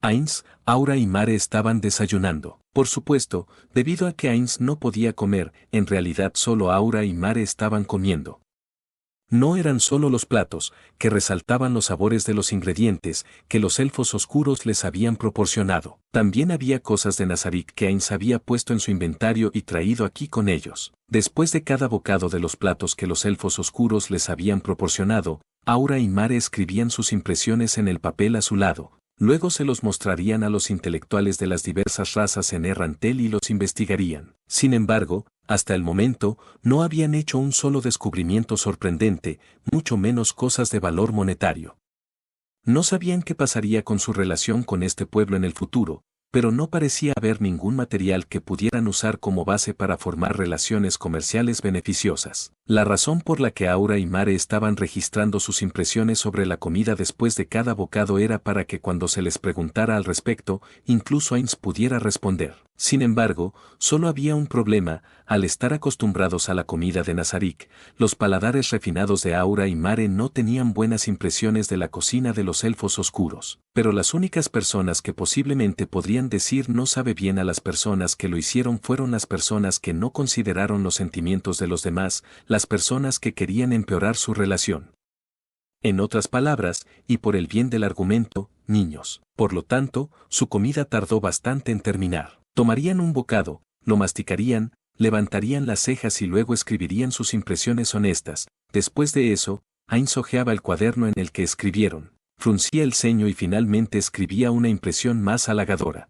Ainz, Aura y Mare estaban desayunando. Por supuesto, debido a que Ainz no podía comer, en realidad solo Aura y Mare estaban comiendo. No eran solo los platos, que resaltaban los sabores de los ingredientes que los elfos oscuros les habían proporcionado. También había cosas de Nazarick que Ainz había puesto en su inventario y traído aquí con ellos. Después de cada bocado de los platos que los elfos oscuros les habían proporcionado, Aura y Mare escribían sus impresiones en el papel a su lado. Luego se los mostrarían a los intelectuales de las diversas razas en Errantel y los investigarían. Sin embargo, hasta el momento, no habían hecho un solo descubrimiento sorprendente, mucho menos cosas de valor monetario. No sabían qué pasaría con su relación con este pueblo en el futuro, pero no parecía haber ningún material que pudieran usar como base para formar relaciones comerciales beneficiosas. La razón por la que Aura y Mare estaban registrando sus impresiones sobre la comida después de cada bocado era para que cuando se les preguntara al respecto, incluso Ainz pudiera responder. Sin embargo, solo había un problema: al estar acostumbrados a la comida de Nazarick, los paladares refinados de Aura y Mare no tenían buenas impresiones de la cocina de los elfos oscuros. Pero las únicas personas que posiblemente podrían decir no sabe bien a las personas que lo hicieron fueron las personas que no consideraron los sentimientos de los demás, las personas que querían empeorar su relación. En otras palabras, y por el bien del argumento, niños. Por lo tanto, su comida tardó bastante en terminar. Tomarían un bocado, lo masticarían, levantarían las cejas y luego escribirían sus impresiones honestas. Después de eso, Ainz hojeaba el cuaderno en el que escribieron, fruncía el ceño y finalmente escribía una impresión más halagadora.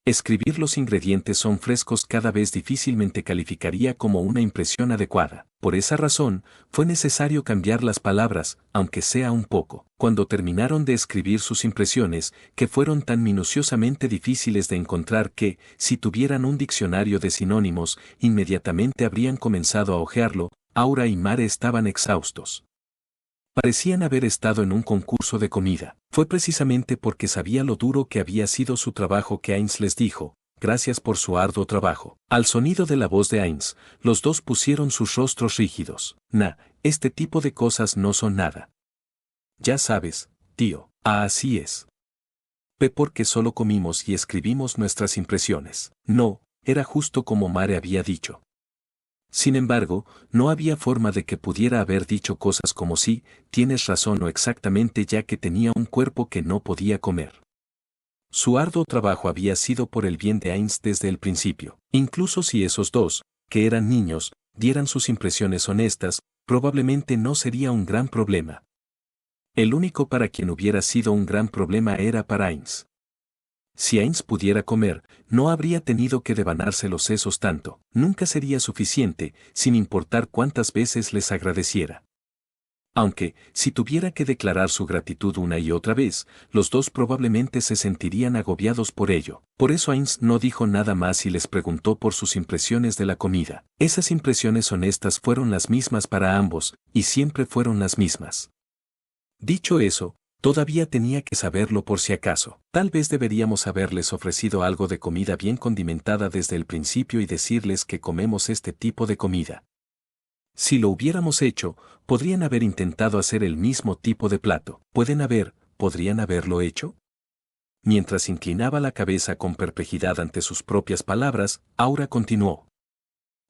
Escribir los ingredientes son frescos cada vez difícilmente calificaría como una impresión adecuada. Por esa razón, fue necesario cambiar las palabras, aunque sea un poco. Cuando terminaron de escribir sus impresiones, que fueron tan minuciosamente difíciles de encontrar que, si tuvieran un diccionario de sinónimos, inmediatamente habrían comenzado a hojearlo, Aura y Mare estaban exhaustos. Parecían haber estado en un concurso de comida. Fue precisamente porque sabía lo duro que había sido su trabajo que Ainz les dijo, gracias por su arduo trabajo. Al sonido de la voz de Ainz, los dos pusieron sus rostros rígidos. Este tipo de cosas no son nada. Ya sabes, tío. Así es. Porque solo comimos y escribimos nuestras impresiones. No, era justo como Mare había dicho. Sin embargo, no había forma de que pudiera haber dicho cosas como sí, tienes razón o exactamente, ya que tenía un cuerpo que no podía comer. Su arduo trabajo había sido por el bien de Ainz desde el principio. Incluso si esos dos, que eran niños, dieran sus impresiones honestas, probablemente no sería un gran problema. El único para quien hubiera sido un gran problema era para Ainz. Si Ainz pudiera comer, no habría tenido que devanarse los sesos tanto. Nunca sería suficiente, sin importar cuántas veces les agradeciera. Aunque, si tuviera que declarar su gratitud una y otra vez, los dos probablemente se sentirían agobiados por ello. Por eso Ainz no dijo nada más y les preguntó por sus impresiones de la comida. Esas impresiones honestas fueron las mismas para ambos, y siempre fueron las mismas. Dicho eso, todavía tenía que saberlo por si acaso. Tal vez deberíamos haberles ofrecido algo de comida bien condimentada desde el principio y decirles que comemos este tipo de comida. Si lo hubiéramos hecho, podrían haber intentado hacer el mismo tipo de plato. ¿Podrían haberlo hecho? Mientras inclinaba la cabeza con perplejidad ante sus propias palabras, Aura continuó.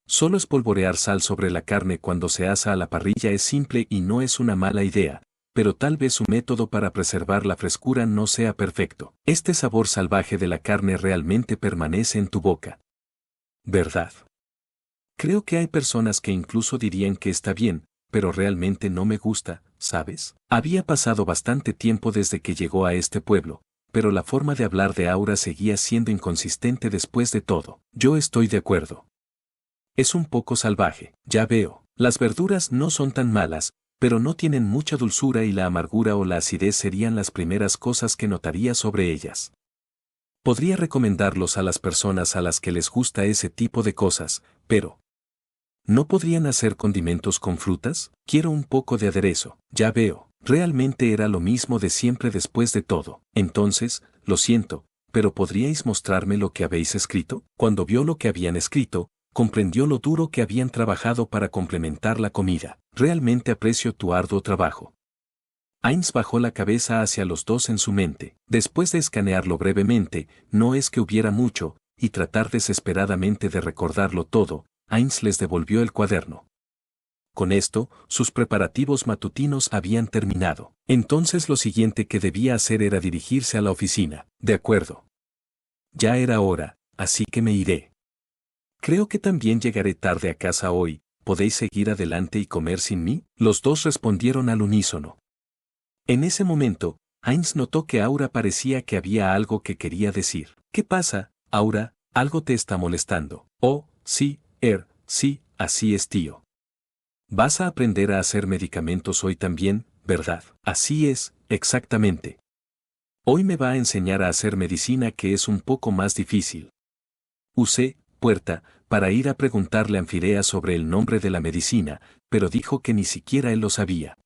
Solo espolvorear sal sobre la carne cuando se asa a la parrilla es simple y no es una mala idea, pero tal vez su método para preservar la frescura no sea perfecto. Este sabor salvaje de la carne realmente permanece en tu boca. ¿Verdad? Creo que hay personas que incluso dirían que está bien, pero realmente no me gusta, ¿sabes? Había pasado bastante tiempo desde que llegó a este pueblo, pero la forma de hablar de Aura seguía siendo inconsistente después de todo. Yo estoy de acuerdo. Es un poco salvaje, ya veo. Las verduras no son tan malas, pero no tienen mucha dulzura y la amargura o la acidez serían las primeras cosas que notaría sobre ellas. Podría recomendarlos a las personas a las que les gusta ese tipo de cosas, pero ¿no podrían hacer condimentos con frutas? Quiero un poco de aderezo. Ya veo, realmente era lo mismo de siempre después de todo. Entonces, lo siento, pero ¿podríais mostrarme lo que habéis escrito? Cuando vio lo que habían escrito, comprendió lo duro que habían trabajado para complementar la comida. Realmente aprecio tu arduo trabajo. Ainz bajó la cabeza hacia los dos en su mente. Después de escanearlo brevemente, no es que hubiera mucho, y tratar desesperadamente de recordarlo todo, Ainz les devolvió el cuaderno. Con esto, sus preparativos matutinos habían terminado. Entonces lo siguiente que debía hacer era dirigirse a la oficina. De acuerdo. Ya era hora, así que me iré. Creo que también llegaré tarde a casa hoy. ¿Podéis seguir adelante y comer sin mí? Los dos respondieron al unísono. En ese momento, Ainz notó que Aura parecía que había algo que quería decir. ¿Qué pasa, Aura? Algo te está molestando. Oh, sí, sí, así es, tío. Vas a aprender a hacer medicamentos hoy también, ¿verdad? Así es, exactamente. Hoy me va a enseñar a hacer medicina, que es un poco más difícil. Usé puerta para ir a preguntarle a Anfirea sobre el nombre de la medicina, pero dijo que ni siquiera él lo sabía.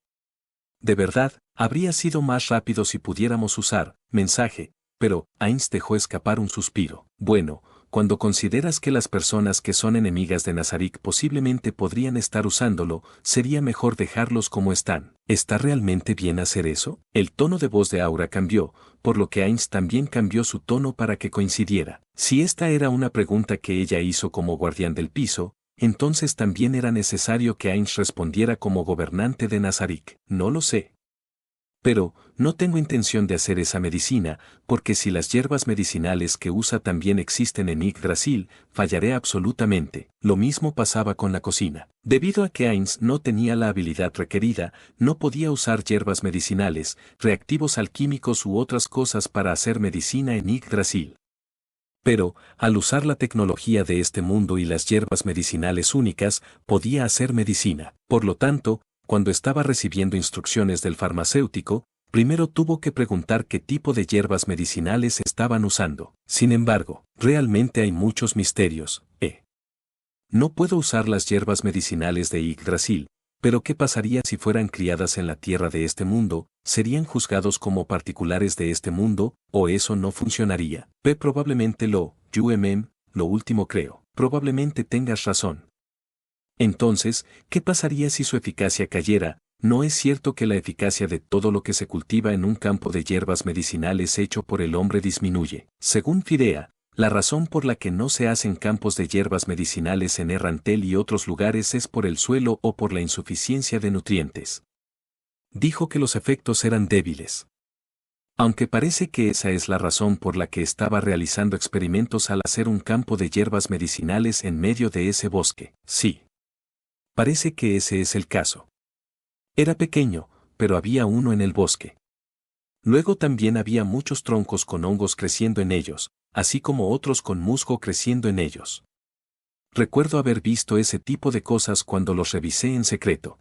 De verdad, habría sido más rápido si pudiéramos usar mensaje, pero Ainz dejó escapar un suspiro. Bueno, cuando consideras que las personas que son enemigas de Nazarick posiblemente podrían estar usándolo, sería mejor dejarlos como están. ¿Está realmente bien hacer eso? El tono de voz de Aura cambió, por lo que Ainz también cambió su tono para que coincidiera. Si esta era una pregunta que ella hizo como guardián del piso, entonces también era necesario que Ainz respondiera como gobernante de Nazarick. No lo sé. Pero, no tengo intención de hacer esa medicina, porque si las hierbas medicinales que usa también existen en Yggdrasil, fallaré absolutamente. Lo mismo pasaba con la cocina. Debido a que Ainz no tenía la habilidad requerida, no podía usar hierbas medicinales, reactivos alquímicos u otras cosas para hacer medicina en Yggdrasil. Pero, al usar la tecnología de este mundo y las hierbas medicinales únicas, podía hacer medicina. Por lo tanto, cuando estaba recibiendo instrucciones del farmacéutico, primero tuvo que preguntar qué tipo de hierbas medicinales estaban usando. Sin embargo, realmente hay muchos misterios. No puedo usar las hierbas medicinales de Yggdrasil, pero ¿qué pasaría si fueran criadas en la tierra de este mundo? ¿Serían juzgados como particulares de este mundo, o eso no funcionaría? Probablemente lo último creo. Probablemente tengas razón. Entonces, ¿qué pasaría si su eficacia cayera? ¿No es cierto que la eficacia de todo lo que se cultiva en un campo de hierbas medicinales hecho por el hombre disminuye? Según Fidea, la razón por la que no se hacen campos de hierbas medicinales en Errantel y otros lugares es por el suelo o por la insuficiencia de nutrientes. Dijo que los efectos eran débiles. Aunque parece que esa es la razón por la que estaba realizando experimentos al hacer un campo de hierbas medicinales en medio de ese bosque. Sí. Parece que ese es el caso. Era pequeño, pero había uno en el bosque. Luego también había muchos troncos con hongos creciendo en ellos, así como otros con musgo creciendo en ellos. Recuerdo haber visto ese tipo de cosas cuando los revisé en secreto.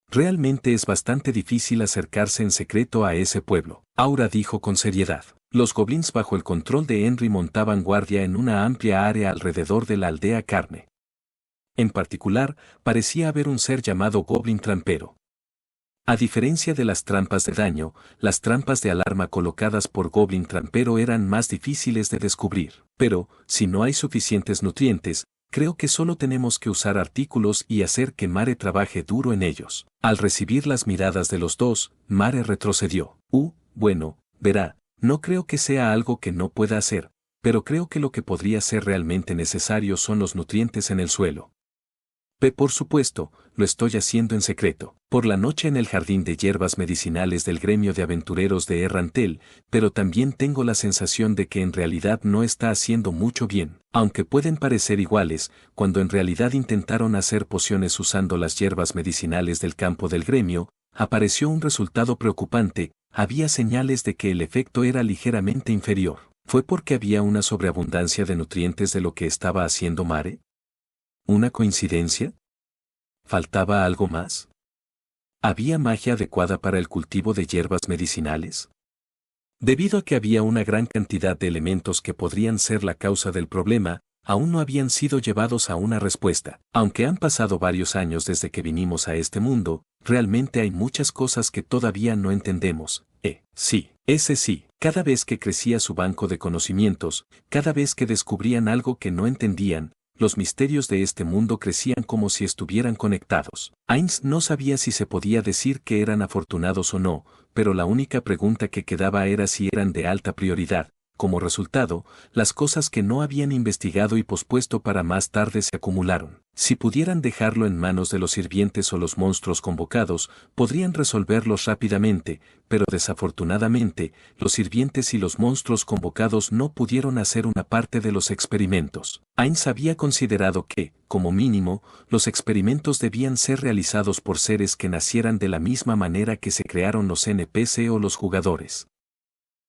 Realmente es bastante difícil acercarse en secreto a ese pueblo, Aura dijo con seriedad. Los goblins bajo el control de Henry montaban guardia en una amplia área alrededor de la aldea Carne. En particular, parecía haber un ser llamado Goblin Trampero. A diferencia de las trampas de daño, las trampas de alarma colocadas por Goblin Trampero eran más difíciles de descubrir. Pero, si no hay suficientes nutrientes, creo que solo tenemos que usar artículos y hacer que Mare trabaje duro en ellos. Al recibir las miradas de los dos, Mare retrocedió. Bueno, verá, no creo que sea algo que no pueda hacer, pero creo que lo que podría ser realmente necesario son los nutrientes en el suelo. Por supuesto, lo estoy haciendo en secreto. Por la noche en el jardín de hierbas medicinales del gremio de aventureros de Errantel, pero también tengo la sensación de que en realidad no está haciendo mucho bien. Aunque pueden parecer iguales, cuando en realidad intentaron hacer pociones usando las hierbas medicinales del campo del gremio, apareció un resultado preocupante, había señales de que el efecto era ligeramente inferior. ¿Fue porque había una sobreabundancia de nutrientes de lo que estaba haciendo Mare? ¿Una coincidencia? ¿Faltaba algo más? ¿Había magia adecuada para el cultivo de hierbas medicinales? Debido a que había una gran cantidad de elementos que podrían ser la causa del problema, aún no habían sido llevados a una respuesta. Aunque han pasado varios años desde que vinimos a este mundo, realmente hay muchas cosas que todavía no entendemos. Sí. Cada vez que crecía su banco de conocimientos, cada vez que descubrían algo que no entendían, los misterios de este mundo crecían como si estuvieran conectados. Ainz no sabía si se podía decir que eran afortunados o no, pero la única pregunta que quedaba era si eran de alta prioridad. Como resultado, las cosas que no habían investigado y pospuesto para más tarde se acumularon. Si pudieran dejarlo en manos de los sirvientes o los monstruos convocados, podrían resolverlos rápidamente, pero desafortunadamente, los sirvientes y los monstruos convocados no pudieron hacer una parte de los experimentos. Ainz había considerado que, como mínimo, los experimentos debían ser realizados por seres que nacieran de la misma manera que se crearon los NPC o los jugadores.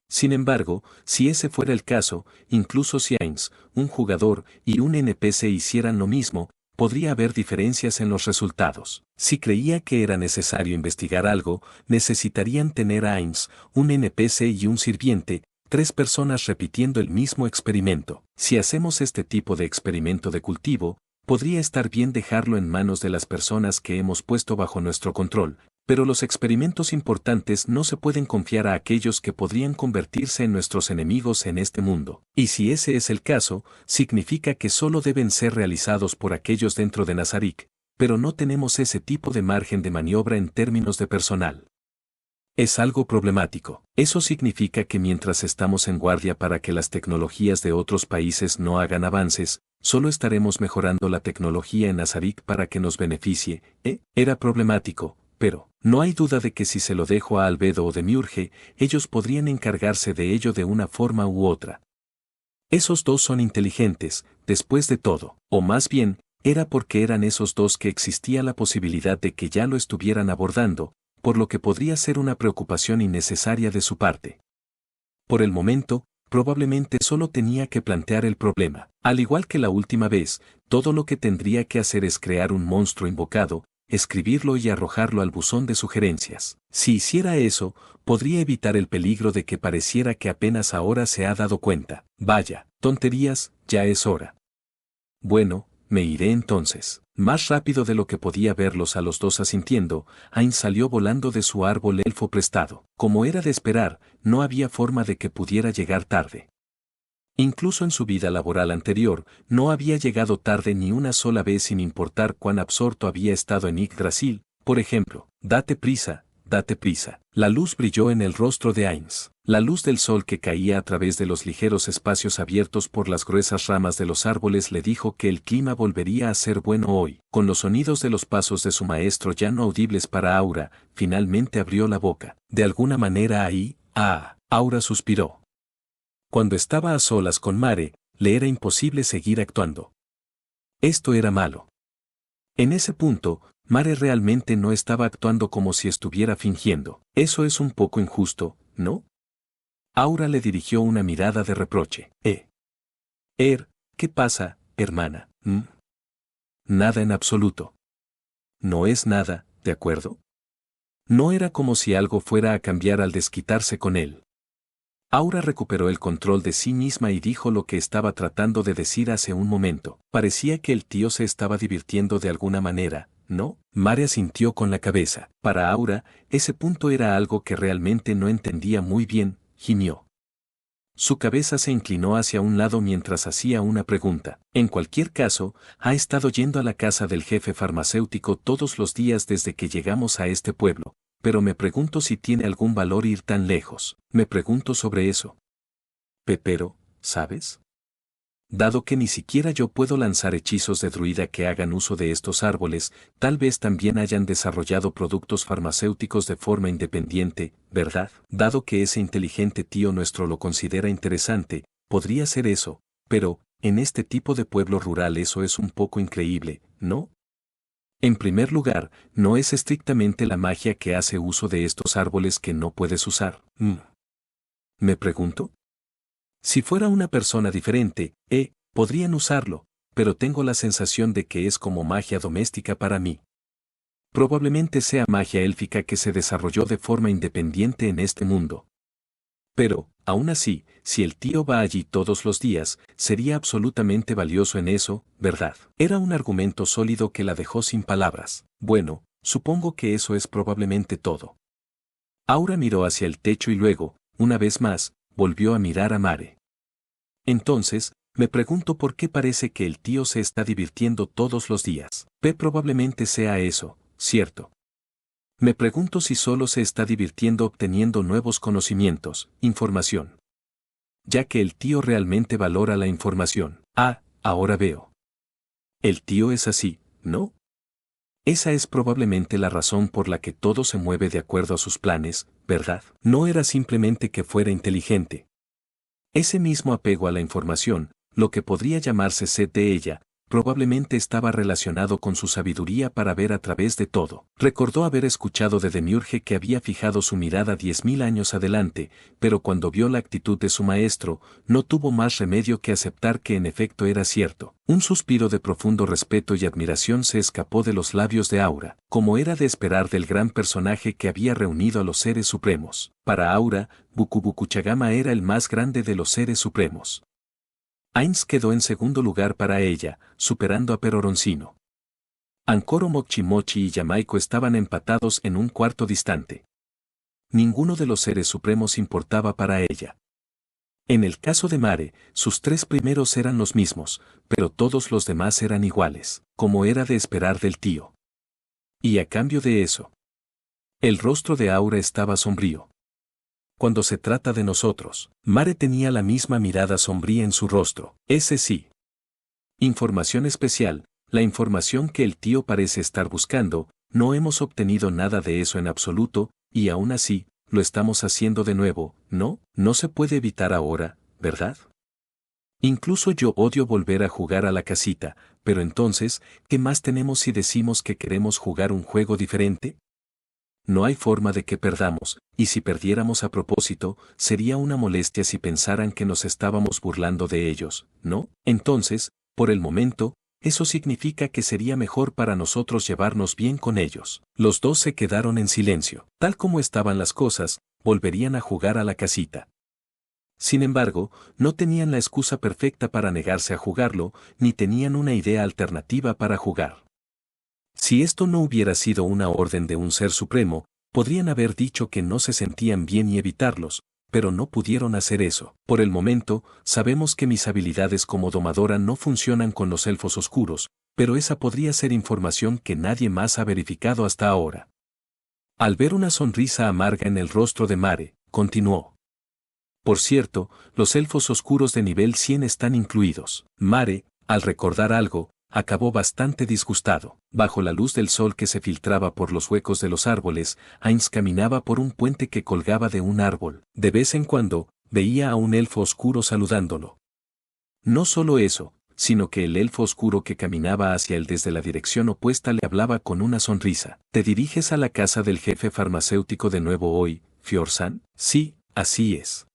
Sin embargo, si ese fuera el caso, incluso si Ainz, un jugador y un NPC hicieran lo mismo, podría haber diferencias en los resultados. Si creía que era necesario investigar algo, necesitarían tener a Ainz, un NPC y un sirviente, 3 personas repitiendo el mismo experimento. Si hacemos este tipo de experimento de cultivo, podría estar bien dejarlo en manos de las personas que hemos puesto bajo nuestro control, pero los experimentos importantes no se pueden confiar a aquellos que podrían convertirse en nuestros enemigos en este mundo. Y si ese es el caso, significa que solo deben ser realizados por aquellos dentro de Nazarick, pero no tenemos ese tipo de margen de maniobra en términos de personal. Es algo problemático. Eso significa que mientras estamos en guardia para que las tecnologías de otros países no hagan avances, solo estaremos mejorando la tecnología en Nazarick para que nos beneficie. Era problemático, pero no hay duda de que si se lo dejo a Albedo o Demiurge, ellos podrían encargarse de ello de una forma u otra. Esos dos son inteligentes, después de todo, o más bien, era porque eran esos dos que existía la posibilidad de que ya lo estuvieran abordando, por lo que podría ser una preocupación innecesaria de su parte. Por el momento, probablemente solo tenía que plantear el problema. Al igual que la última vez, todo lo que tendría que hacer es crear un monstruo invocado, escribirlo y arrojarlo al buzón de sugerencias. Si hiciera eso, podría evitar el peligro de que pareciera que apenas ahora se ha dado cuenta. Vaya, tonterías, ya es hora. Bueno, me iré entonces. Más rápido de lo que podía verlos a los dos asintiendo, Ainz salió volando de su árbol elfo prestado. Como era de esperar, no había forma de que pudiera llegar tarde. Incluso en su vida laboral anterior, no había llegado tarde ni una sola vez sin importar cuán absorto había estado en Yggdrasil. Por ejemplo, date prisa, date prisa. La luz brilló en el rostro de Ainz. La luz del sol que caía a través de los ligeros espacios abiertos por las gruesas ramas de los árboles le dijo que el clima volvería a ser bueno hoy. Con los sonidos de los pasos de su maestro ya no audibles para Aura, finalmente abrió la boca. De alguna manera ahí, Aura suspiró. Cuando estaba a solas con Mare, le era imposible seguir actuando. Esto era malo. En ese punto, Mare realmente no estaba actuando como si estuviera fingiendo. Eso es un poco injusto, ¿no? Aura le dirigió una mirada de reproche. ¿Qué pasa, hermana? Nada en absoluto. No es nada, ¿de acuerdo? No era como si algo fuera a cambiar al desquitarse con él. Aura recuperó el control de sí misma y dijo lo que estaba tratando de decir hace un momento. Parecía que el tío se estaba divirtiendo de alguna manera, ¿no? Mare asintió con la cabeza. Para Aura, ese punto era algo que realmente no entendía muy bien, gimió. Su cabeza se inclinó hacia un lado mientras hacía una pregunta. En cualquier caso, ha estado yendo a la casa del jefe farmacéutico todos los días desde que llegamos a este pueblo, pero me pregunto si tiene algún valor ir tan lejos. Me pregunto sobre eso. Pero, ¿sabes? Dado que ni siquiera yo puedo lanzar hechizos de druida que hagan uso de estos árboles, tal vez también hayan desarrollado productos farmacéuticos de forma independiente, ¿verdad? Dado que ese inteligente tío nuestro lo considera interesante, podría ser eso, pero, en este tipo de pueblo rural eso es un poco increíble, ¿no? En primer lugar, no es estrictamente la magia que hace uso de estos árboles que no puedes usar. Me pregunto. Si fuera una persona diferente, podrían usarlo, pero tengo la sensación de que es como magia doméstica para mí. Probablemente sea magia élfica que se desarrolló de forma independiente en este mundo. Pero, aún así, si el tío va allí todos los días, sería absolutamente valioso en eso, ¿verdad? Era un argumento sólido que la dejó sin palabras. Bueno, supongo que eso es probablemente todo. Aura miró hacia el techo y luego, una vez más, volvió a mirar a Mare. Entonces, Me pregunto por qué parece que el tío se está divirtiendo todos los días. Probablemente sea eso, ¿cierto? Me pregunto si solo se está divirtiendo obteniendo nuevos conocimientos, información. Ya que el tío realmente valora la información. Ahora veo. El tío es así, ¿no? Esa es probablemente la razón por la que todo se mueve de acuerdo a sus planes, ¿verdad? No era simplemente que fuera inteligente. Ese mismo apego a la información, lo que podría llamarse sed de ella, probablemente estaba relacionado con su sabiduría para ver a través de todo. Recordó haber escuchado de Demiurge que había fijado su mirada 10.000 años adelante, pero cuando vio la actitud de su maestro, no tuvo más remedio que aceptar que en efecto era cierto. Un suspiro de profundo respeto y admiración se escapó de los labios de Aura, como era de esperar del gran personaje que había reunido a los seres supremos. Para Aura, Bukubukuchagama era el más grande de los seres supremos. Ainz quedó en segundo lugar para ella, superando a Peroroncino. Ancoro Mochimochi y Yamaiko estaban empatados en un cuarto distante. Ninguno de los seres supremos importaba para ella. En el caso de Mare, sus tres primeros eran los mismos, pero todos los demás eran iguales, como era de esperar del tío. Y a cambio de eso, el rostro de Aura estaba sombrío. Cuando se trata de nosotros, Mare tenía la misma mirada sombría en su rostro. Ese sí. Información especial, la información que el tío parece estar buscando, no hemos obtenido nada de eso en absoluto, y aún así, lo estamos haciendo de nuevo, ¿no? No se puede evitar ahora, ¿verdad? Incluso yo odio volver a jugar a la casita, pero entonces, ¿qué más tenemos si decimos que queremos jugar un juego diferente? No hay forma de que perdamos, y si perdiéramos a propósito, sería una molestia si pensaran que nos estábamos burlando de ellos, ¿no? Entonces, por el momento, eso significa que sería mejor para nosotros llevarnos bien con ellos. Los dos se quedaron en silencio. Tal como estaban las cosas, volverían a jugar a la casita. Sin embargo, no tenían la excusa perfecta para negarse a jugarlo, ni tenían una idea alternativa para jugar. Si esto no hubiera sido una orden de un ser supremo, podrían haber dicho que no se sentían bien y evitarlos, pero no pudieron hacer eso. Por el momento, sabemos que mis habilidades como domadora no funcionan con los elfos oscuros, pero esa podría ser información que nadie más ha verificado hasta ahora. Al ver una sonrisa amarga en el rostro de Mare, continuó. Por cierto, los elfos oscuros de nivel 100 están incluidos. Mare, al recordar algo, acabó bastante disgustado. Bajo la luz del sol que se filtraba por los huecos de los árboles, Ainz caminaba por un puente que colgaba de un árbol. De vez en cuando, veía a un elfo oscuro saludándolo. No solo eso, sino que el elfo oscuro que caminaba hacia él desde la dirección opuesta le hablaba con una sonrisa. ¿Te diriges a la casa del jefe farmacéutico de nuevo hoy, Fior-san? Sí, así es.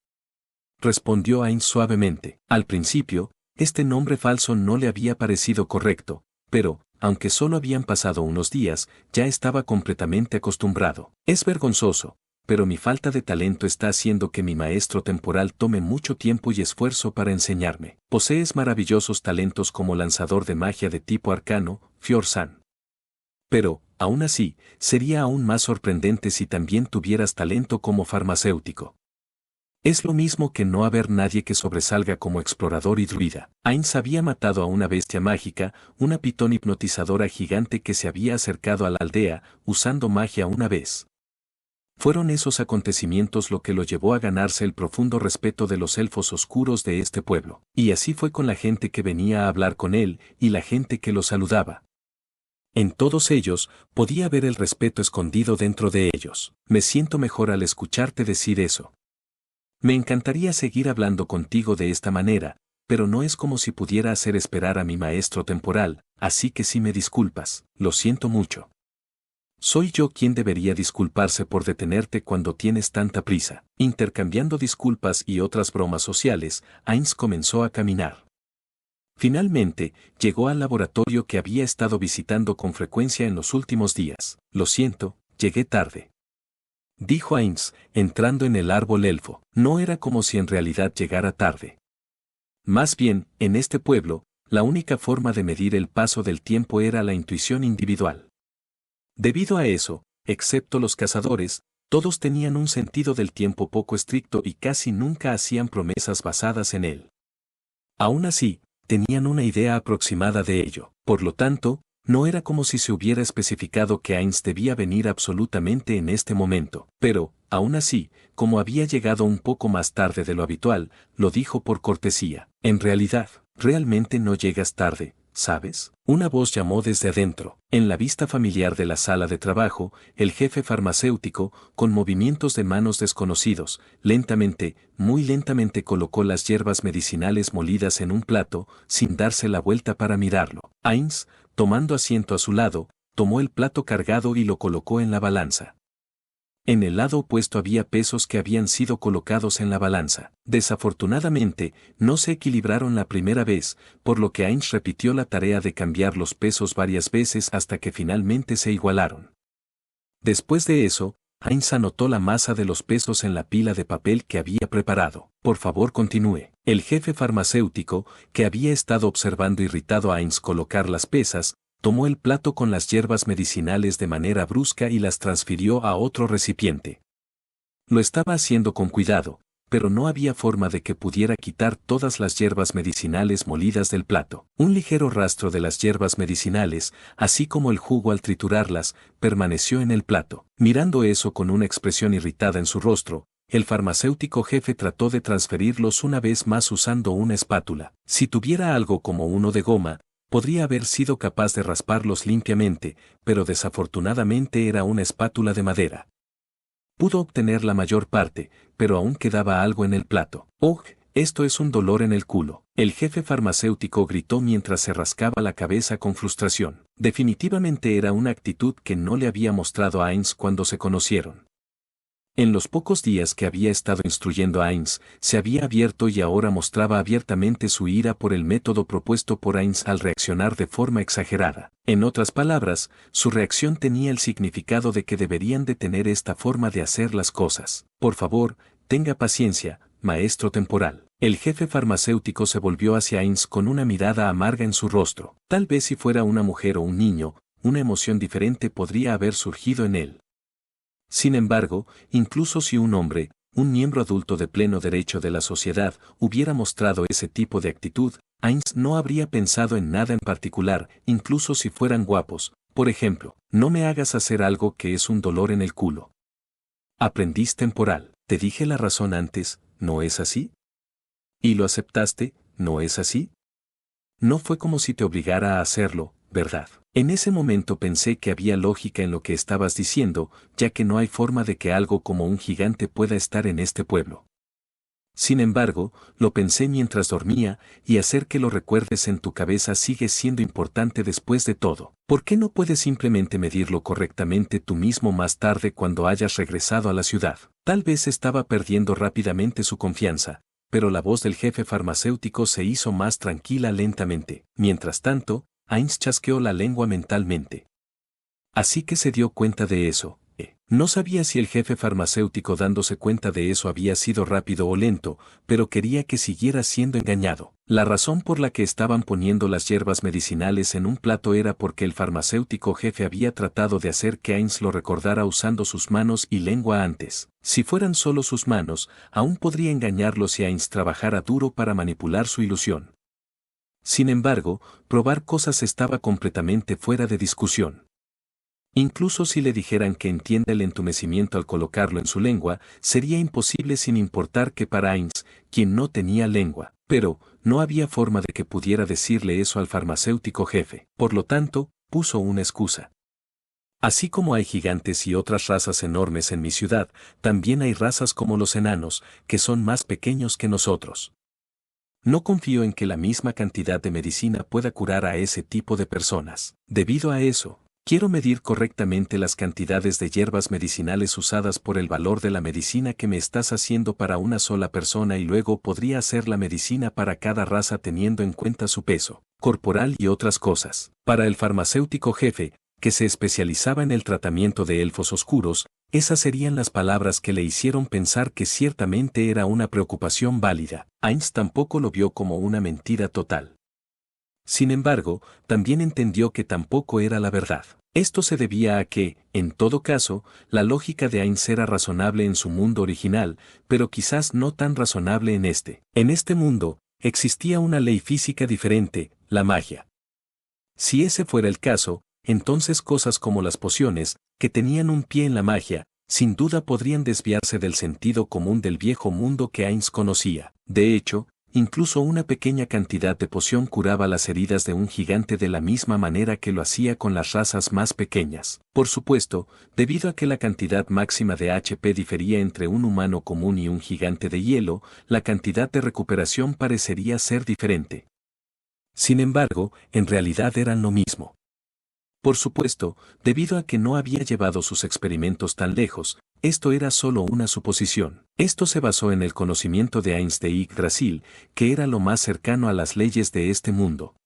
Respondió Ainz suavemente. Al principio, este nombre falso no le había parecido correcto, pero, aunque solo habían pasado unos días, ya estaba completamente acostumbrado. Es vergonzoso, pero mi falta de talento está haciendo que mi maestro temporal tome mucho tiempo y esfuerzo para enseñarme. Posees maravillosos talentos como lanzador de magia de tipo arcano, Fior-san. Pero, aún así, sería aún más sorprendente si también tuvieras talento como farmacéutico. Es lo mismo que no haber nadie que sobresalga como explorador y druida. Ainz había matado a una bestia mágica, una pitón hipnotizadora gigante que se había acercado a la aldea, usando magia una vez. Fueron esos acontecimientos lo que lo llevó a ganarse el profundo respeto de los elfos oscuros de este pueblo. Y así fue con la gente que venía a hablar con él, y la gente que lo saludaba. En todos ellos, podía ver el respeto escondido dentro de ellos. Me siento mejor al escucharte decir eso. Me encantaría seguir hablando contigo de esta manera, pero no es como si pudiera hacer esperar a mi maestro temporal, así que si me disculpas, lo siento mucho. Soy yo quien debería disculparse por detenerte cuando tienes tanta prisa. Intercambiando disculpas y otras bromas sociales, Ainz comenzó a caminar. Finalmente, llegó al laboratorio que había estado visitando con frecuencia en los últimos días. Lo siento, llegué tarde. Dijo Ainz, entrando en el árbol elfo. No era como si en realidad llegara tarde. Más bien, en este pueblo, la única forma de medir el paso del tiempo era la intuición individual. Debido a eso, excepto los cazadores, todos tenían un sentido del tiempo poco estricto y casi nunca hacían promesas basadas en él. Aún así, tenían una idea aproximada de ello. Por lo tanto, no era como si se hubiera especificado que Heinz debía venir absolutamente en este momento. Pero, aún así, como había llegado un poco más tarde de lo habitual, lo dijo por cortesía. En realidad, realmente no llegas tarde, ¿sabes? Una voz llamó desde adentro. En la vista familiar de la sala de trabajo, el jefe farmacéutico, con movimientos de manos desconocidos, lentamente, muy lentamente colocó las hierbas medicinales molidas en un plato, sin darse la vuelta para mirarlo. Heinz, tomando asiento a su lado, tomó el plato cargado y lo colocó en la balanza. En el lado opuesto había pesos que habían sido colocados en la balanza. Desafortunadamente, no se equilibraron la primera vez, por lo que Heinz repitió la tarea de cambiar los pesos varias veces hasta que finalmente se igualaron. Después de eso, Heinz anotó la masa de los pesos en la pila de papel que había preparado. Por favor, continúe. El jefe farmacéutico, que había estado observando irritado a Heinz colocar las pesas, tomó el plato con las hierbas medicinales de manera brusca y las transfirió a otro recipiente. Lo estaba haciendo con cuidado, pero no había forma de que pudiera quitar todas las hierbas medicinales molidas del plato. Un ligero rastro de las hierbas medicinales, así como el jugo al triturarlas, permaneció en el plato. Mirando eso con una expresión irritada en su rostro, el farmacéutico jefe trató de transferirlos una vez más usando una espátula. Si tuviera algo como uno de goma, podría haber sido capaz de rasparlos limpiamente, pero desafortunadamente era una espátula de madera. Pudo obtener la mayor parte, pero aún quedaba algo en el plato. ¡Oh! Esto es un dolor en el culo. El jefe farmacéutico gritó mientras se rascaba la cabeza con frustración. Definitivamente era una actitud que no le había mostrado a Heinz cuando se conocieron. En los pocos días que había estado instruyendo a Heinz, se había abierto y ahora mostraba abiertamente su ira por el método propuesto por Heinz al reaccionar de forma exagerada. En otras palabras, su reacción tenía el significado de que deberían de tener esta forma de hacer las cosas. Por favor, tenga paciencia, maestro temporal. El jefe farmacéutico se volvió hacia Heinz con una mirada amarga en su rostro. Tal vez si fuera una mujer o un niño, una emoción diferente podría haber surgido en él. Sin embargo, incluso si un hombre, un miembro adulto de pleno derecho de la sociedad, hubiera mostrado ese tipo de actitud, Heinz no habría pensado en nada en particular, incluso si fueran guapos. Por ejemplo, no me hagas hacer algo que es un dolor en el culo. Aprendiz temporal, te dije la razón antes, ¿no es así? ¿Y lo aceptaste, no es así? No fue como si te obligara a hacerlo, ¿verdad? En ese momento pensé que había lógica en lo que estabas diciendo, ya que no hay forma de que algo como un gigante pueda estar en este pueblo. Sin embargo, lo pensé mientras dormía, y hacer que lo recuerdes en tu cabeza sigue siendo importante después de todo. ¿Por qué no puedes simplemente medirlo correctamente tú mismo más tarde cuando hayas regresado a la ciudad? Tal vez estaba perdiendo rápidamente su confianza, pero la voz del jefe farmacéutico se hizo más tranquila lentamente. Mientras tanto, Heinz chasqueó la lengua mentalmente. Así que se dio cuenta de eso. No sabía si el jefe farmacéutico dándose cuenta de eso había sido rápido o lento, pero quería que siguiera siendo engañado. La razón por la que estaban poniendo las hierbas medicinales en un plato era porque el farmacéutico jefe había tratado de hacer que Heinz lo recordara usando sus manos y lengua antes. Si fueran solo sus manos, aún podría engañarlo si Heinz trabajara duro para manipular su ilusión. Sin embargo, probar cosas estaba completamente fuera de discusión. Incluso si le dijeran que entienda el entumecimiento al colocarlo en su lengua, sería imposible sin importar que para Heinz, quien no tenía lengua, pero no había forma de que pudiera decirle eso al farmacéutico jefe. Por lo tanto, puso una excusa. Así como hay gigantes y otras razas enormes en mi ciudad, también hay razas como los enanos, que son más pequeños que nosotros. No confío en que la misma cantidad de medicina pueda curar a ese tipo de personas. Debido a eso, quiero medir correctamente las cantidades de hierbas medicinales usadas por el valor de la medicina que me estás haciendo para una sola persona y luego podría hacer la medicina para cada raza teniendo en cuenta su peso corporal y otras cosas. Para el farmacéutico jefe, que se especializaba en el tratamiento de elfos oscuros, esas serían las palabras que le hicieron pensar que ciertamente era una preocupación válida. Heinz tampoco lo vio como una mentira total. Sin embargo, también entendió que tampoco era la verdad. Esto se debía a que, en todo caso, la lógica de Heinz era razonable en su mundo original, pero quizás no tan razonable en este. En este mundo, Existía una ley física diferente, la magia. Si ese fuera el caso, entonces cosas como las pociones, que tenían un pie en la magia, sin duda podrían desviarse del sentido común del viejo mundo que Ainz conocía. De hecho, incluso una pequeña cantidad de poción curaba las heridas de un gigante de la misma manera que lo hacía con las razas más pequeñas. Por supuesto, debido a que la cantidad máxima de HP difería entre un humano común y un gigante de hielo, la cantidad de recuperación parecería ser diferente. Sin embargo, en realidad eran lo mismo. Por supuesto, debido a que no había llevado sus experimentos tan lejos, esto era solo una suposición. Esto se basó en el conocimiento de Ainz de Yggdrasil, que era lo más cercano a las leyes de este mundo.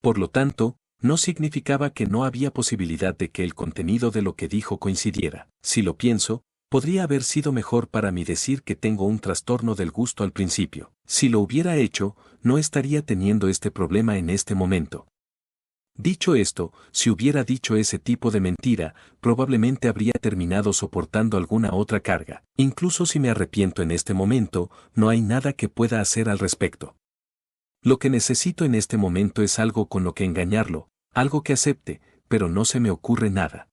Por lo tanto, no significaba que no había posibilidad de que el contenido de lo que dijo coincidiera. Si lo pienso, podría haber sido mejor para mí decir que tengo un trastorno del gusto al principio. Si lo hubiera hecho, no estaría teniendo este problema en este momento. Dicho esto, si hubiera dicho ese tipo de mentira, probablemente habría terminado soportando alguna otra carga. Incluso si me arrepiento en este momento, no hay nada que pueda hacer al respecto. Lo que necesito en este momento es algo con lo que engañarlo, algo que acepte, pero no se me ocurre nada.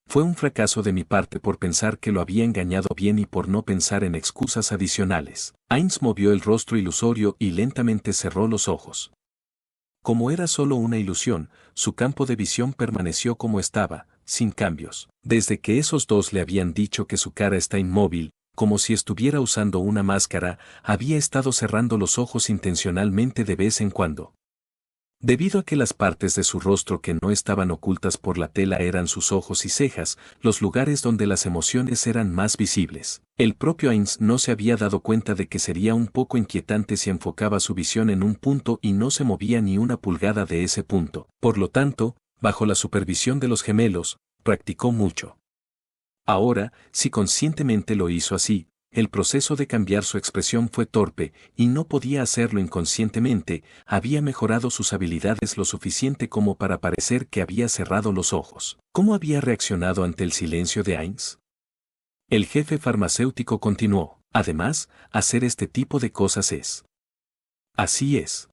Fue un fracaso de mi parte por pensar que lo había engañado bien y por no pensar en excusas adicionales. Ainz movió el rostro ilusorio y lentamente cerró los ojos. Como era solo una ilusión, su campo de visión permaneció como estaba, sin cambios. Desde que esos dos le habían dicho que su cara está inmóvil, como si estuviera usando una máscara, había estado cerrando los ojos intencionalmente de vez en cuando. Debido a que las partes de su rostro que no estaban ocultas por la tela eran sus ojos y cejas, los lugares donde las emociones eran más visibles. El propio Ainz no se había dado cuenta de que sería un poco inquietante si enfocaba su visión en un punto y no se movía ni una pulgada de ese punto. Por lo tanto, bajo la supervisión de los gemelos, practicó mucho. Ahora, si conscientemente lo hizo así, el proceso de cambiar su expresión fue torpe, y no podía hacerlo inconscientemente, había mejorado sus habilidades lo suficiente como para parecer que había cerrado los ojos. ¿Cómo había reaccionado ante el silencio de Ainz? El jefe farmacéutico continuó. Además, hacer este tipo de cosas es. Así es.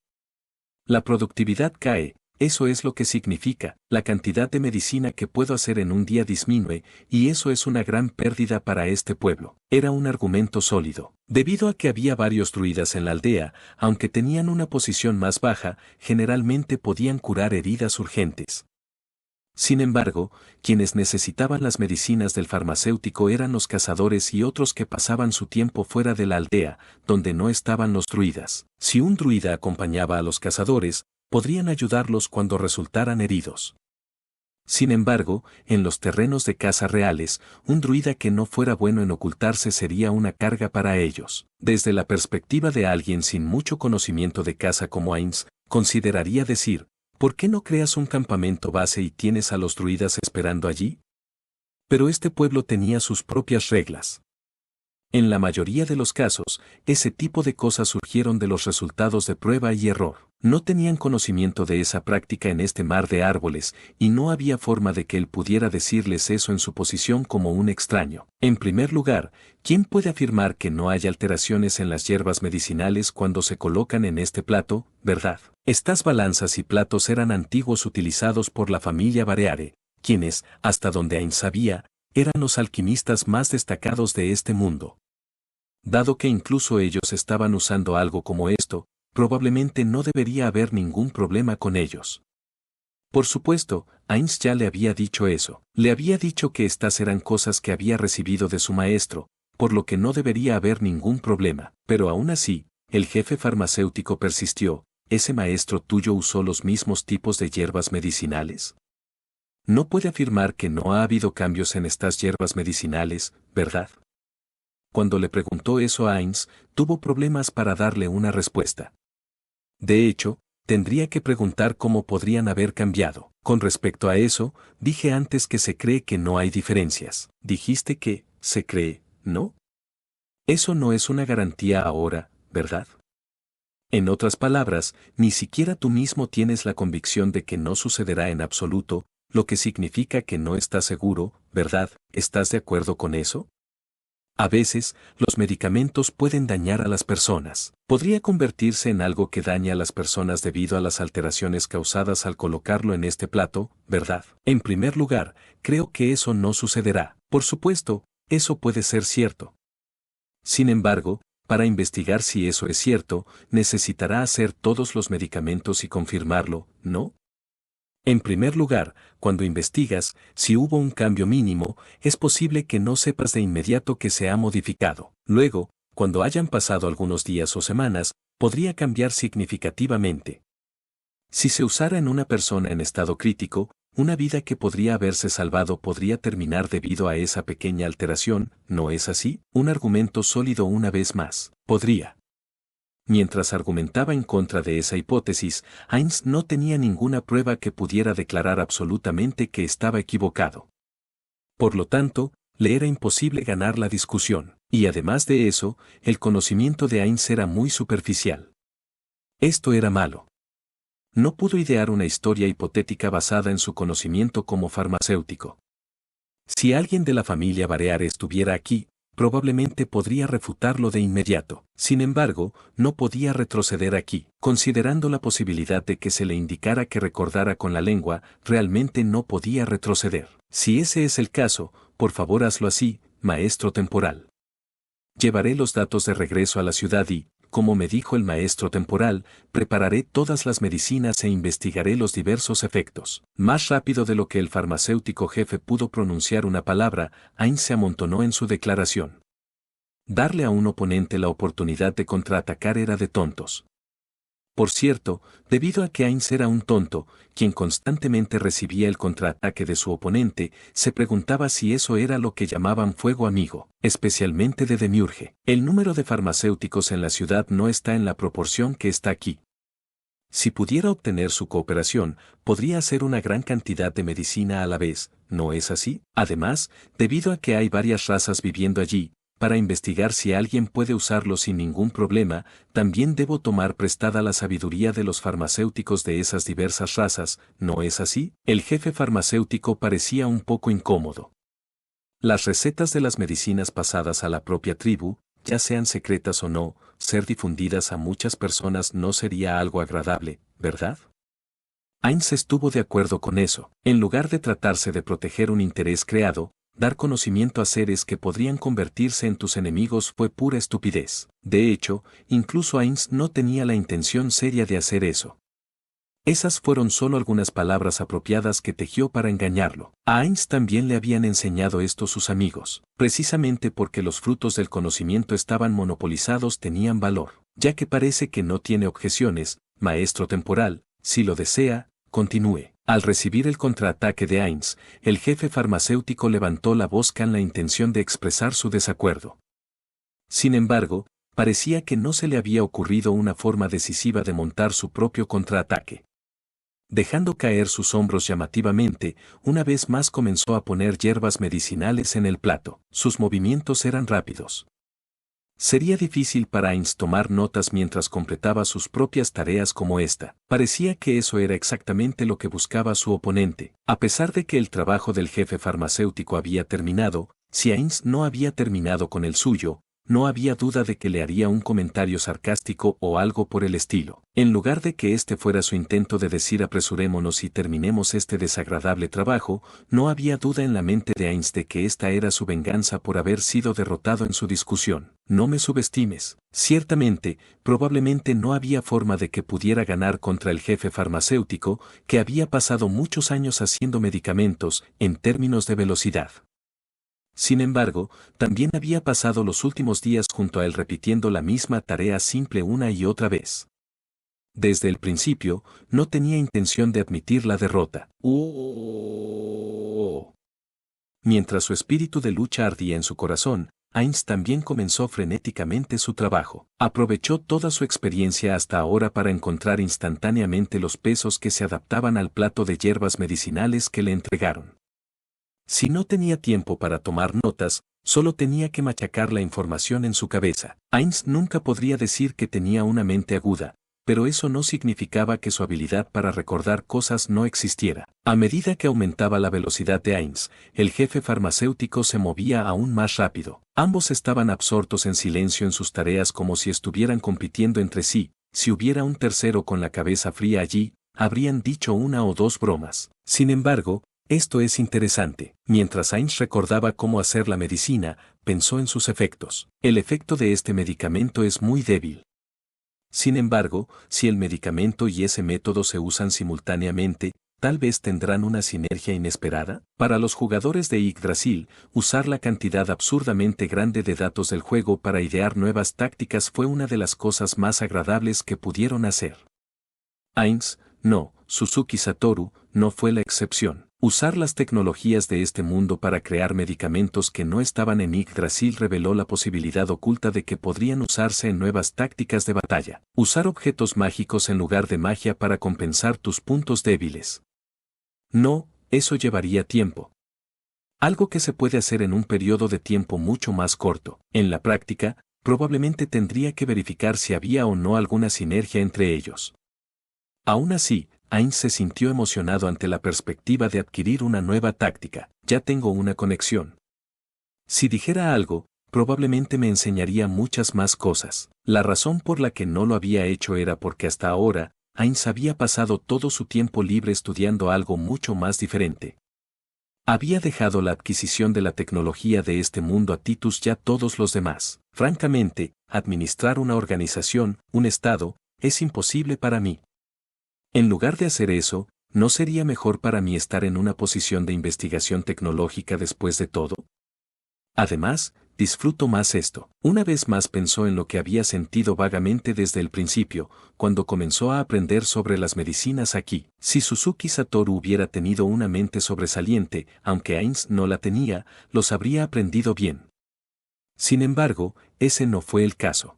La productividad cae. Eso es lo que significa, la cantidad de medicina que puedo hacer en un día disminuye, y eso es una gran pérdida para este pueblo. Era un argumento sólido. Debido a que había varios druidas en la aldea, aunque tenían una posición más baja, generalmente podían curar heridas urgentes. Sin embargo, quienes necesitaban las medicinas del farmacéutico eran los cazadores y otros que pasaban su tiempo fuera de la aldea, donde no estaban los druidas. Si un druida acompañaba a los cazadores, podrían ayudarlos cuando resultaran heridos. Sin embargo, en los terrenos de caza reales, un druida que no fuera bueno en ocultarse sería una carga para ellos. Desde la perspectiva de alguien sin mucho conocimiento de caza como Ainz, consideraría decir, ¿por qué no creas un campamento base y tienes a los druidas esperando allí? Pero este pueblo tenía sus propias reglas. En la mayoría de los casos, ese tipo de cosas surgieron de los resultados de prueba y error. No tenían conocimiento de esa práctica en este mar de árboles, y no había forma de que él pudiera decirles eso en su posición como un extraño. En primer lugar, ¿quién puede afirmar que no hay alteraciones en las hierbas medicinales cuando se colocan en este plato, verdad? Estas balanzas y platos eran antiguos utilizados por la familia Bareare, quienes, hasta donde Ainz sabía, eran los alquimistas más destacados de este mundo. Dado que incluso ellos estaban usando algo como esto, probablemente no debería haber ningún problema con ellos. Por supuesto, Ainz ya le había dicho eso. Le había dicho que estas eran cosas que había recibido de su maestro, por lo que no debería haber ningún problema. Pero aún así, el jefe farmacéutico persistió. ¿Ese maestro tuyo usó los mismos tipos de hierbas medicinales? No puede afirmar que no ha habido cambios en estas hierbas medicinales, ¿verdad? Cuando le preguntó eso a Ainz, tuvo problemas para darle una respuesta. De hecho, tendría que preguntar cómo podrían haber cambiado. Con respecto a eso, dije antes que se cree que no hay diferencias. Dijiste que, se cree, ¿no? Eso no es una garantía ahora, ¿verdad? En otras palabras, ni siquiera tú mismo tienes la convicción de que no sucederá en absoluto, lo que significa que no estás seguro, ¿verdad? ¿Estás de acuerdo con eso? A veces, los medicamentos pueden dañar a las personas. Podría convertirse en algo que daña a las personas debido a las alteraciones causadas al colocarlo en este plato, ¿verdad? En primer lugar, creo que eso no sucederá. Por supuesto, eso puede ser cierto. Sin embargo, para investigar si eso es cierto, necesitará hacer todos los medicamentos y confirmarlo, ¿no? En primer lugar, cuando investigas, si hubo un cambio mínimo, es posible que no sepas de inmediato que se ha modificado. Luego, cuando hayan pasado algunos días o semanas, podría cambiar significativamente. Si se usara en una persona en estado crítico, una vida que podría haberse salvado podría terminar debido a esa pequeña alteración, ¿no es así? Un argumento sólido una vez más. Podría. Mientras argumentaba en contra de esa hipótesis, Heinz no tenía ninguna prueba que pudiera declarar absolutamente que estaba equivocado. Por lo tanto, le era imposible ganar la discusión, y además de eso, el conocimiento de Heinz era muy superficial. Esto era malo. No pudo idear una historia hipotética basada en su conocimiento como farmacéutico. Si alguien de la familia Barear estuviera aquí, probablemente podría refutarlo de inmediato. Sin embargo, no podía retroceder aquí. Considerando la posibilidad de que se le indicara que recordara con la lengua, realmente no podía retroceder. Si ese es el caso, por favor hazlo así, maestro temporal. Llevaré los datos de regreso a la ciudad y, como me dijo el maestro temporal, prepararé todas las medicinas e investigaré los diversos efectos. Más rápido de lo que el farmacéutico jefe pudo pronunciar una palabra, Heinz se amontonó en su declaración. Darle a un oponente la oportunidad de contraatacar era de tontos. Por cierto, debido a que Heinz era un tonto, quien constantemente recibía el contraataque de su oponente, se preguntaba si eso era lo que llamaban fuego amigo, especialmente de Demiurge. El número de farmacéuticos en la ciudad no está en la proporción que está aquí. Si pudiera obtener su cooperación, podría hacer una gran cantidad de medicina a la vez, ¿no es así? Además, debido a que hay varias razas viviendo allí, para investigar si alguien puede usarlo sin ningún problema, también debo tomar prestada la sabiduría de los farmacéuticos de esas diversas razas, ¿no es así? El jefe farmacéutico parecía un poco incómodo. Las recetas de las medicinas pasadas a la propia tribu, ya sean secretas o no, ser difundidas a muchas personas no sería algo agradable, ¿verdad? Heinz estuvo de acuerdo con eso. En lugar de tratarse de proteger un interés creado, dar conocimiento a seres que podrían convertirse en tus enemigos fue pura estupidez. De hecho, incluso Heinz no tenía la intención seria de hacer eso. Esas fueron solo algunas palabras apropiadas que tejió para engañarlo. A Heinz también le habían enseñado esto sus amigos, precisamente porque los frutos del conocimiento estaban monopolizados tenían valor. Ya que parece que no tiene objeciones, maestro temporal, si lo desea, continúe. Al recibir el contraataque de Heinz, el jefe farmacéutico levantó la voz con la intención de expresar su desacuerdo. Sin embargo, parecía que no se le había ocurrido una forma decisiva de montar su propio contraataque. Dejando caer sus hombros llamativamente, una vez más comenzó a poner hierbas medicinales en el plato. Sus movimientos eran rápidos. Sería difícil para Heinz tomar notas mientras completaba sus propias tareas como esta. Parecía que eso era exactamente lo que buscaba su oponente. A pesar de que el trabajo del jefe farmacéutico había terminado, si Heinz no había terminado con el suyo, no había duda de que le haría un comentario sarcástico o algo por el estilo. En lugar de que este fuera su intento de decir apresurémonos y terminemos este desagradable trabajo, no había duda en la mente de Heinz de que esta era su venganza por haber sido derrotado en su discusión. No me subestimes. Ciertamente, probablemente no había forma de que pudiera ganar contra el jefe farmacéutico, que había pasado muchos años haciendo medicamentos en términos de velocidad. Sin embargo, también había pasado los últimos días junto a él repitiendo la misma tarea simple una y otra vez. Desde el principio, no tenía intención de admitir la derrota. Mientras su espíritu de lucha ardía en su corazón, Heinz también comenzó frenéticamente su trabajo. Aprovechó toda su experiencia hasta ahora para encontrar instantáneamente los pesos que se adaptaban al plato de hierbas medicinales que le entregaron. Si no tenía tiempo para tomar notas, solo tenía que machacar la información en su cabeza. Heinz nunca podría decir que tenía una mente aguda, pero eso no significaba que su habilidad para recordar cosas no existiera. A medida que aumentaba la velocidad de Heinz, el jefe farmacéutico se movía aún más rápido. Ambos estaban absortos en silencio en sus tareas como si estuvieran compitiendo entre sí. Si hubiera un tercero con la cabeza fría allí, habrían dicho una o dos bromas. Sin embargo, esto es interesante. Mientras Heinz recordaba cómo hacer la medicina, pensó en sus efectos. El efecto de este medicamento es muy débil. Sin embargo, si el medicamento y ese método se usan simultáneamente, tal vez tendrán una sinergia inesperada. Para los jugadores de Yggdrasil, usar la cantidad absurdamente grande de datos del juego para idear nuevas tácticas fue una de las cosas más agradables que pudieron hacer. Heinz, no, Suzuki Satoru, no fue la excepción. Usar las tecnologías de este mundo para crear medicamentos que no estaban en Yggdrasil reveló la posibilidad oculta de que podrían usarse en nuevas tácticas de batalla. Usar objetos mágicos en lugar de magia para compensar tus puntos débiles. No, eso llevaría tiempo. Algo que se puede hacer en un periodo de tiempo mucho más corto. En la práctica, probablemente tendría que verificar si había o no alguna sinergia entre ellos. Aún así, Heinz se sintió emocionado ante la perspectiva de adquirir una nueva táctica. Ya tengo una conexión. Si dijera algo, probablemente me enseñaría muchas más cosas. La razón por la que no lo había hecho era porque hasta ahora, Heinz había pasado todo su tiempo libre estudiando algo mucho más diferente. Había dejado la adquisición de la tecnología de este mundo a Titus y a todos los demás. Francamente, administrar una organización, un estado, es imposible para mí. En lugar de hacer eso, ¿no sería mejor para mí estar en una posición de investigación tecnológica después de todo? Además, disfruto más esto. Una vez más pensó en lo que había sentido vagamente desde el principio, cuando comenzó a aprender sobre las medicinas aquí. Si Suzuki Satoru hubiera tenido una mente sobresaliente, aunque Heinz no la tenía, los habría aprendido bien. Sin embargo, ese no fue el caso.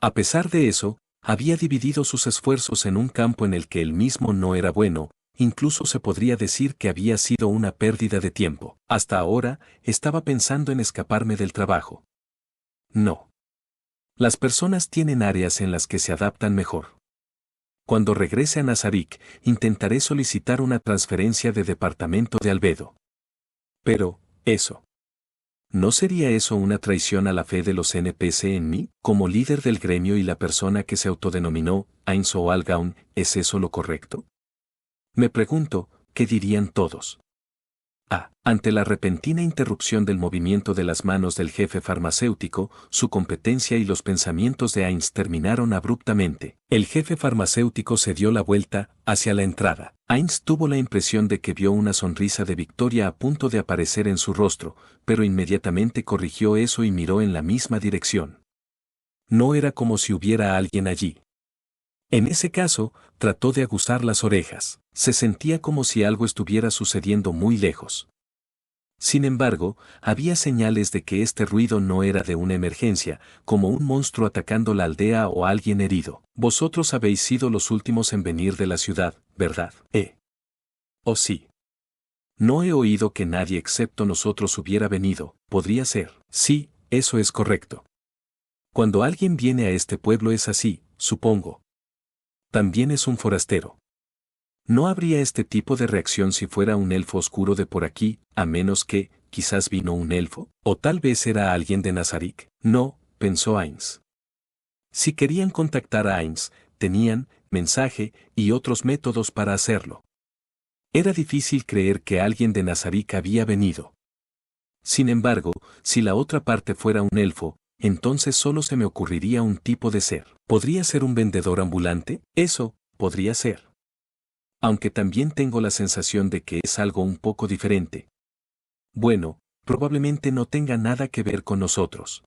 A pesar de eso, había dividido sus esfuerzos en un campo en el que él mismo no era bueno, incluso se podría decir que había sido una pérdida de tiempo. Hasta ahora, estaba pensando en escaparme del trabajo. No. Las personas tienen áreas en las que se adaptan mejor. Cuando regrese a Nazarick, intentaré solicitar una transferencia de departamento de Albedo. Pero, eso. ¿No sería eso una traición a la fe de los NPC en mí? Como líder del gremio y la persona que se autodenominó Heinz Algaun, ¿es eso lo correcto? Me pregunto, ¿qué dirían todos? Ante la repentina interrupción del movimiento de las manos del jefe farmacéutico, su competencia y los pensamientos de Heinz terminaron abruptamente. El jefe farmacéutico se dio la vuelta hacia la entrada. Heinz tuvo la impresión de que vio una sonrisa de victoria a punto de aparecer en su rostro, pero inmediatamente corrigió eso y miró en la misma dirección. No era como si hubiera alguien allí. En ese caso, trató de aguzar las orejas. Se sentía como si algo estuviera sucediendo muy lejos. Sin embargo, había señales de que este ruido no era de una emergencia, como un monstruo atacando la aldea o alguien herido. Vosotros habéis sido los últimos en venir de la ciudad, ¿verdad? ¿Oh sí? No he oído que nadie excepto nosotros hubiera venido. ¿Podría ser? Sí, eso es correcto. Cuando alguien viene a este pueblo es así, supongo. También es un forastero. No habría este tipo de reacción si fuera un elfo oscuro de por aquí, a menos que, quizás vino un elfo, o tal vez era alguien de Nazarick. No, pensó Heinz. Si querían contactar a Heinz, tenían mensaje y otros métodos para hacerlo. Era difícil creer que alguien de Nazarick había venido. Sin embargo, si la otra parte fuera un elfo, entonces solo se me ocurriría un tipo de ser. ¿Podría ser un vendedor ambulante? Eso, podría ser. Aunque también tengo la sensación de que es algo un poco diferente. Bueno, probablemente no tenga nada que ver con nosotros.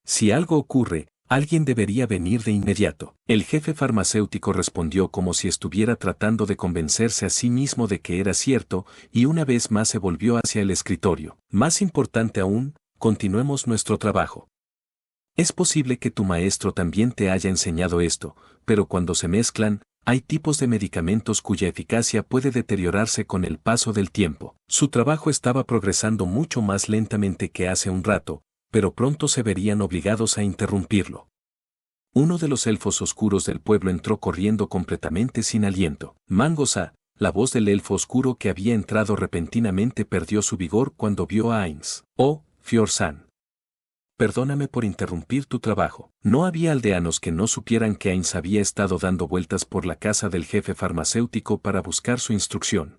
Si algo ocurre, alguien debería venir de inmediato. El jefe farmacéutico respondió como si estuviera tratando de convencerse a sí mismo de que era cierto, y una vez más se volvió hacia el escritorio. Más importante aún, continuemos nuestro trabajo. Es posible que tu maestro también te haya enseñado esto, pero cuando se mezclan, hay tipos de medicamentos cuya eficacia puede deteriorarse con el paso del tiempo. Su trabajo estaba progresando mucho más lentamente que hace un rato, pero pronto se verían obligados a interrumpirlo. Uno de los elfos oscuros del pueblo entró corriendo completamente sin aliento. Mangosa, la voz del elfo oscuro que había entrado repentinamente perdió su vigor cuando vio a Ainz. Oh, Fior-san. Perdóname por interrumpir tu trabajo. No había aldeanos que no supieran que Ainz había estado dando vueltas por la casa del jefe farmacéutico para buscar su instrucción.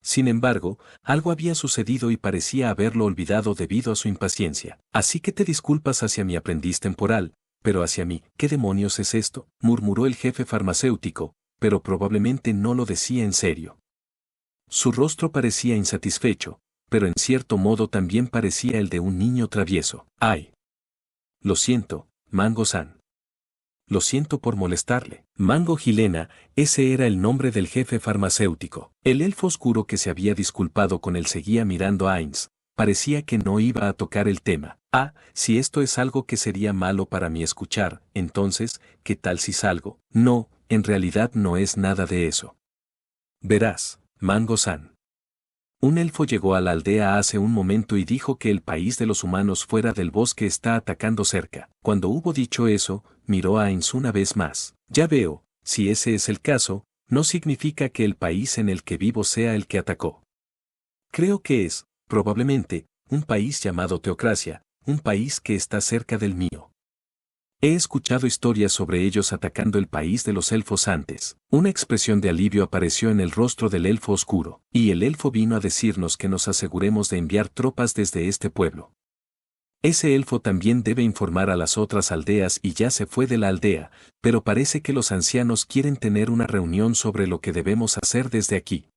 Sin embargo, algo había sucedido y parecía haberlo olvidado debido a su impaciencia. Así que te disculpas hacia mi aprendiz temporal, pero hacia mí. ¿Qué demonios es esto?, murmuró el jefe farmacéutico, pero probablemente no lo decía en serio. Su rostro parecía insatisfecho, pero en cierto modo también parecía el de un niño travieso. ¡Ay! Lo siento, Mango-san. Lo siento por molestarle. Mango Gilena, ese era el nombre del jefe farmacéutico. El elfo oscuro que se había disculpado con él seguía mirando a Ainz. Parecía que no iba a tocar el tema. Ah, si esto es algo que sería malo para mí escuchar, entonces, ¿qué tal si salgo? No, en realidad no es nada de eso. Verás, Mango-san. Un elfo llegó a la aldea hace un momento y dijo que el país de los humanos fuera del bosque está atacando cerca. Cuando hubo dicho eso, miró a Ainz una vez más. Ya veo, si ese es el caso, no significa que el país en el que vivo sea el que atacó. Creo que es, probablemente, un país llamado Teocracia, un país que está cerca del mío. He escuchado historias sobre ellos atacando el país de los elfos antes. Una expresión de alivio apareció en el rostro del elfo oscuro, y el elfo vino a decirnos que nos aseguremos de enviar tropas desde este pueblo. Ese elfo también debe informar a las otras aldeas y ya se fue de la aldea, pero parece que los ancianos quieren tener una reunión sobre lo que debemos hacer desde aquí.